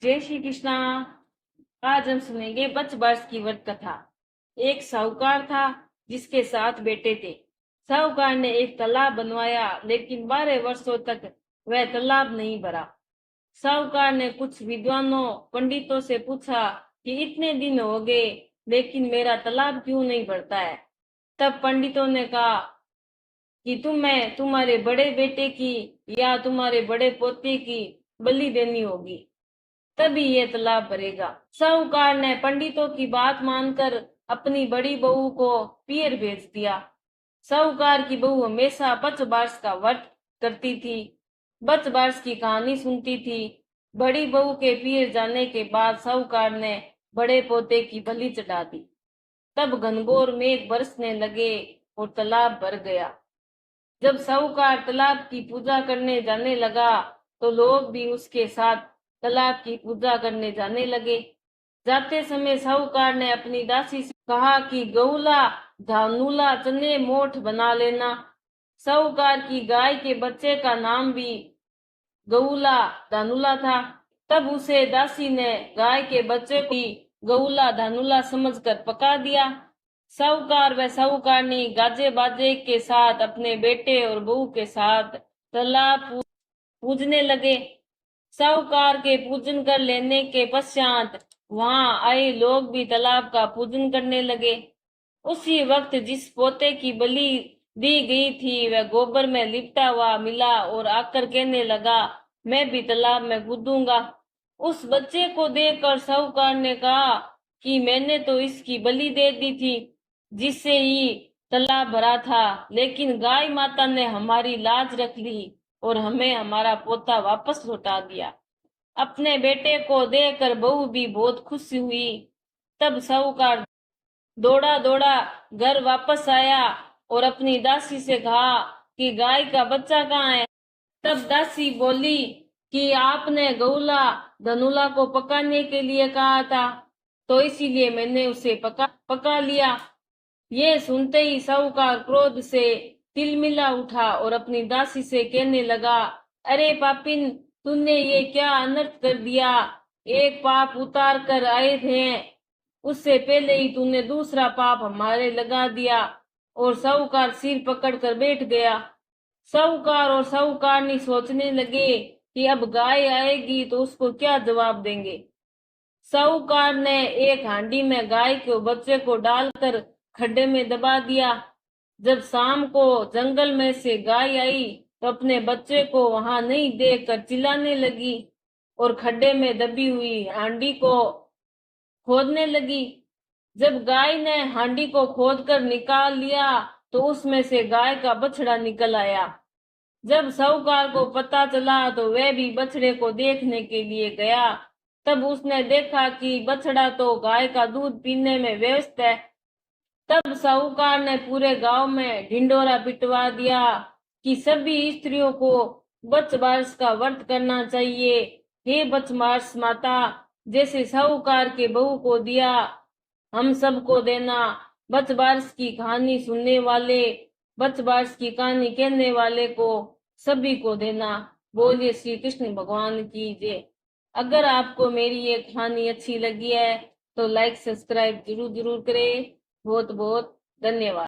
जय श्री कृष्णा। आज हम सुनेंगे 5 वर्ष की व्रत कथा। एक साहूकार था जिसके 7 बेटे थे। साहूकार ने एक तालाब बनवाया, लेकिन 12 वर्षों तक वह तालाब नहीं भरा। साहूकार ने कुछ विद्वानों पंडितों से पूछा कि इतने दिन हो गए लेकिन मेरा तालाब क्यों नहीं भरता है। तब पंडितों ने कहा कि तुम्हें तुम्हारे बड़े बेटे की या तुम्हारे बड़े पोते की बलि देनी होगी, तभी ये तालाब भरेगा। साहूकार ने पंडितों की बात मानकर अपनी बड़ी बहू को पीर भेज दिया। साहूकार की बहू हमेशा 5 वर्ष का व्रत करती थी, 5 वर्ष की कहानी सुनती थी। बड़ी बहू के पीर जाने के बाद साहूकार ने बड़े पोते की बलि चढ़ा दी। तब घनघोर मेघ बरसने लगे और तालाब भर गया। जब साहूकार तालाब की पूजा करने जाने लगा तो लोग भी उसके साथ तालाब की पूजा करने जाने लगे। जाते समय साहूकार ने अपनी दासी से कहा कि गौला धानुला चने मोठ बना लेना। साहूकार की गाय के बच्चे का नाम भी गौला धानुला था। तब उसे दासी ने गाय के बच्चे को गौला धानुला समझकर पका दिया। साहूकार व साहूकारनी गाजे बाजे के साथ अपने बेटे और बहू के साथ तालाब पूजने लगे। साहूकार के पूजन कर लेने के पश्चात वहां आए लोग भी तालाब का पूजन करने लगे। उसी वक्त जिस पोते की बलि दी गई थी वह गोबर में लिपटा हुआ मिला और आकर कहने लगा, मैं भी तालाब में कूदूंगा। उस बच्चे को देखकर साहूकार ने कहा कि मैंने तो इसकी बलि दे दी थी जिससे ही तालाब भरा था, लेकिन गाय माता ने हमारी लाज रख ली और हमें हमारा पोता वापस लौटा दिया। अपने बेटे को देखकर बहू भी बहुत खुश हुई। तब साहूकार दौड़ा दौड़ा घर वापस आया और अपनी दासी से कहा कि गाय का बच्चा कहाँ है। तब दासी बोली कि आपने गौला धनुला को पकाने के लिए कहा था, तो इसीलिए मैंने उसे पका लिया। ये सुनते ही साहूकार क्रोध से तिलमिला उठा और अपनी दासी से कहने लगा, अरे पापिन, तुमने ये क्या अनर्थ कर दिया। एक पाप उतार कर आए थे, उससे पहले ही तूने दूसरा पाप हमारे लगा दिया। और साहूकार सिर पकड़ कर बैठ गया। साहूकार और साहूकारनी सोचने लगे कि अब गाय आएगी तो उसको क्या जवाब देंगे। साहूकार ने एक हांडी में गाय के बच्चे को डालकर खड्डे में दबा दिया। जब शाम को जंगल में से गाय आई तो अपने बच्चे को वहां नहीं देखकर चिल्लाने लगी और खड्डे में दबी हुई हांडी को खोदने लगी। जब गाय ने हांडी को खोदकर निकाल लिया तो उसमें से गाय का बछड़ा निकल आया। जब साहूकार को पता चला तो वह भी बछड़े को देखने के लिए गया। तब उसने देखा कि बछड़ा तो गाय का दूध पीने में व्यस्त है। तब साहूकार ने पूरे गांव में ढिंडोरा पिटवा दिया कि सभी स्त्रियों को 5 वर्ष का व्रत करना चाहिए। हे 5 वर्ष माता, जैसे साहूकार के बहू को दिया हम सबको देना। 5 वर्ष की कहानी सुनने वाले, 5 वर्ष की कहानी कहने वाले को सभी को देना। बोलिए श्री कृष्ण भगवान की जय। अगर आपको मेरी ये कहानी अच्छी लगी है तो लाइक सब्सक्राइब जरूर जरूर करें। बहुत बहुत धन्यवाद।